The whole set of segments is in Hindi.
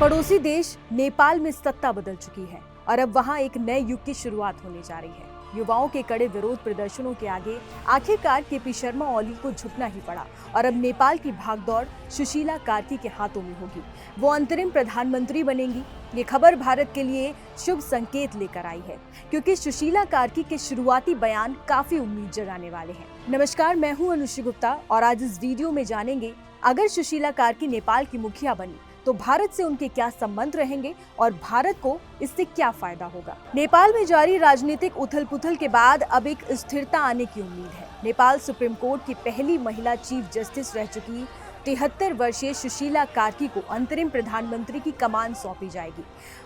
पड़ोसी देश नेपाल में सत्ता बदल चुकी है और अब वहां एक नए युग की शुरुआत होने जा रही है। युवाओं के कड़े विरोध प्रदर्शनों के आगे आखिरकार केपी शर्मा ओली को झुकना ही पड़ा और अब नेपाल की भागदौड़ सुशीला कार्की के हाथों में होगी। वो अंतरिम प्रधानमंत्री बनेंगी। ये खबर भारत के लिए शुभ संकेत लेकर आई है, क्योंकि सुशीला कार्की के शुरुआती बयान काफी उम्मीद जगाने वाले हैं। नमस्कार, मैं हूं अनुश्री गुप्ता और आज इस वीडियो में जानेंगे, अगर सुशीला कार्की नेपाल की मुखिया बनी तो भारत से उनके क्या संबंध रहेंगे और भारत को इससे क्या फायदा होगा। नेपाल में जारी राजनीतिक उथल-पुथल के बाद अब एक स्थिरता आने की उम्मीद है। नेपाल सुप्रीम कोर्ट की पहली महिला चीफ जस्टिस रह चुकी 73 वर्षीय सुशीला कार्की को अंतरिम प्रधानमंत्री की कमान सौंपी जाएगी।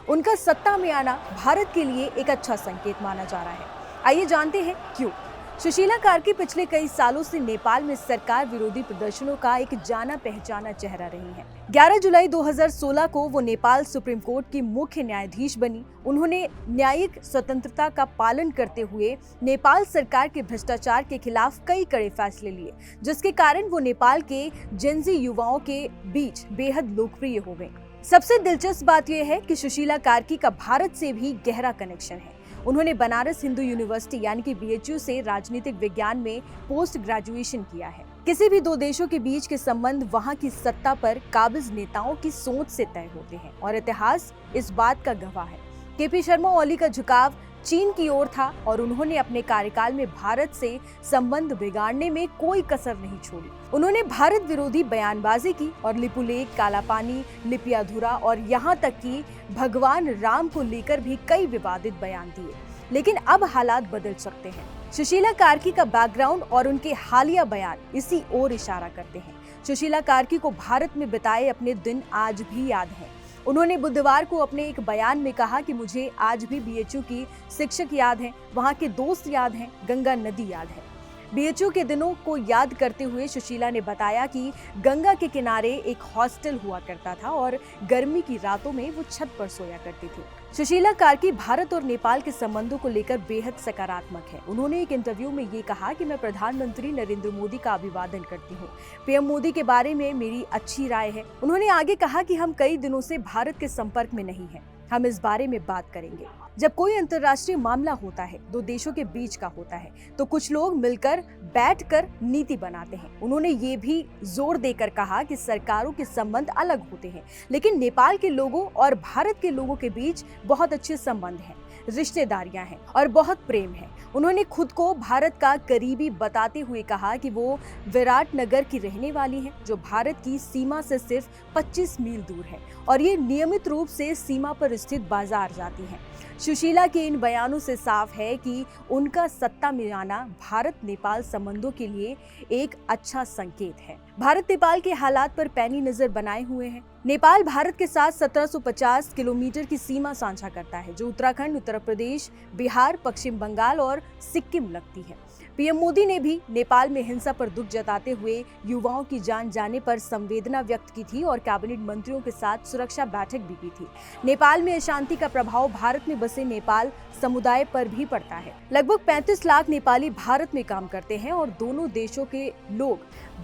उनका सत्ता में आना भारत के लिए एक अच्छा संकेत माना जा रहा है। आइए जानते हैं क्यों। सुशीला कार्की पिछले कई सालों से नेपाल में सरकार विरोधी प्रदर्शनों का एक जाना पहचाना चेहरा रही हैं। 11 जुलाई 2016 को वो नेपाल सुप्रीम कोर्ट की मुख्य न्यायाधीश बनी। उन्होंने न्यायिक स्वतंत्रता का पालन करते हुए नेपाल सरकार के भ्रष्टाचार के खिलाफ कई कड़े फैसले लिए, जिसके कारण वो नेपाल के जेनजी युवाओं के बीच बेहद लोकप्रिय हो गए। सबसे दिलचस्प बात यह है कि सुशीला कार्की का भारत से भी गहरा कनेक्शन है। उन्होंने बनारस हिंदू यूनिवर्सिटी यानी कि BHU से राजनीतिक विज्ञान में पोस्ट ग्रेजुएशन किया है। किसी भी दो देशों के बीच के संबंध वहां की सत्ता पर काबिज नेताओं की सोच से तय होते हैं और इतिहास इस बात का गवाह है। केपी शर्मा ओली का झुकाव चीन की ओर था और उन्होंने अपने कार्यकाल में भारत से संबंध बिगाड़ने में कोई कसर नहीं छोड़ी। उन्होंने भारत विरोधी बयानबाजी की और लिपुलेख, कालापानी, लिपियाधुरा और यहाँ तक कि भगवान राम को लेकर भी कई विवादित बयान दिए। लेकिन अब हालात बदल सकते हैं। सुशीला कार्की का बैकग्राउंड और उनके हालिया बयान इसी ओर इशारा करते हैं। सुशीला कार्की को भारत में बिताए अपने दिन आज भी याद हैं। उन्होंने बुधवार को अपने एक बयान में कहा कि मुझे आज भी BHU की शिक्षक याद हैं, वहां के दोस्त याद हैं, गंगा नदी याद है। BHU के दिनों को याद करते हुए सुशीला ने बताया कि गंगा के किनारे एक हॉस्टल हुआ करता था और गर्मी की रातों में वो छत पर सोया करती थी। सुशीला कार्की भारत और नेपाल के संबंधों को लेकर बेहद सकारात्मक है। उन्होंने एक इंटरव्यू में ये कहा कि मैं प्रधानमंत्री नरेंद्र मोदी का अभिवादन करती हूँ। PM मोदी के बारे में मेरी अच्छी राय है। उन्होंने आगे कहा कि हम कई दिनों से भारत के संपर्क में नहीं हैं। हम इस बारे में बात करेंगे। जब कोई अंतर्राष्ट्रीय मामला होता है, दो देशों के बीच का होता है, तो कुछ लोग मिलकर बैठकर नीति बनाते हैं। उन्होंने ये भी जोर देकर कहा कि सरकारों के संबंध अलग होते हैं, लेकिन नेपाल के लोगों और भारत के लोगों के बीच बहुत अच्छे संबंध हैं, रिश्तेदारियां हैं और बहुत प्रेम है। उन्होंने खुद को भारत का करीबी बताते हुए कहा कि वो विराटनगर की रहने वाली हैं, जो भारत की सीमा से सिर्फ 25 मील दूर है और ये नियमित रूप से सीमा पर स्थित बाजार जाती हैं। सुशीला के इन बयानों से साफ है कि उनका सत्ता में आना भारत नेपाल संबंधों के लिए एक अच्छा संकेत है। भारत नेपाल के हालात पर पैनी नजर बनाए हुए हैं। नेपाल भारत के साथ 1750 किलोमीटर की सीमा साझा करता है, जो उत्तराखंड, उत्तर प्रदेश, बिहार, पश्चिम बंगाल और सिक्किम लगती है। PM मोदी ने भी नेपाल में हिंसा पर दुख जताते हुए युवाओं की जान जाने पर संवेदना व्यक्त की थी और कैबिनेट मंत्रियों के साथ सुरक्षा बैठक भी की थी। नेपाल में अशांति का प्रभाव भारत में बसे नेपाल समुदाय पर भी पड़ता है। लगभग 35 लाख नेपाली भारत में काम करते हैं और दोनों देशों के लोग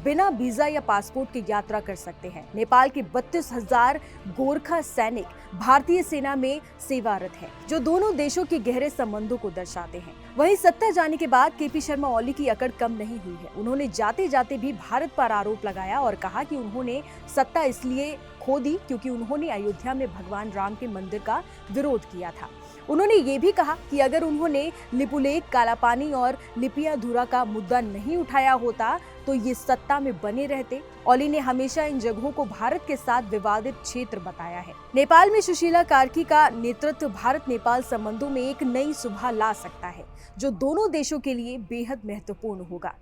बिना वीजा या पासपोर्ट के यात्रा कर सकते हैं। नेपाल के 32,000 गोरखा सैनिक भारतीय सेना में सेवारत हैं, जो दोनों देशों के गहरे संबंधों को दर्शाते हैं। वहीं सत्ता जाने के बाद केपी शर्मा ओली की अकड़ कम नहीं हुई है। उन्होंने जाते जाते भी भारत पर आरोप लगाया और कहा कि उन्होंने सत्ता इसलिए खो दी क्योंकि उन्होंने अयोध्या में भगवान राम के मंदिर का विरोध किया था। उन्होंने ये भी कहा कि अगर उन्होंने लिपुलेख, कालापानी और लिपियाधुरा का मुद्दा नहीं उठाया होता तो ये सत्ता में बने रहते। ओली ने हमेशा इन जगहों को भारत के साथ विवादित क्षेत्र बताया है। नेपाल में सुशीला कार्की का नेतृत्व भारत नेपाल संबंधों में एक नई सुबह ला सकता है, जो दोनों देशों के लिए बेहद महत्वपूर्ण होगा।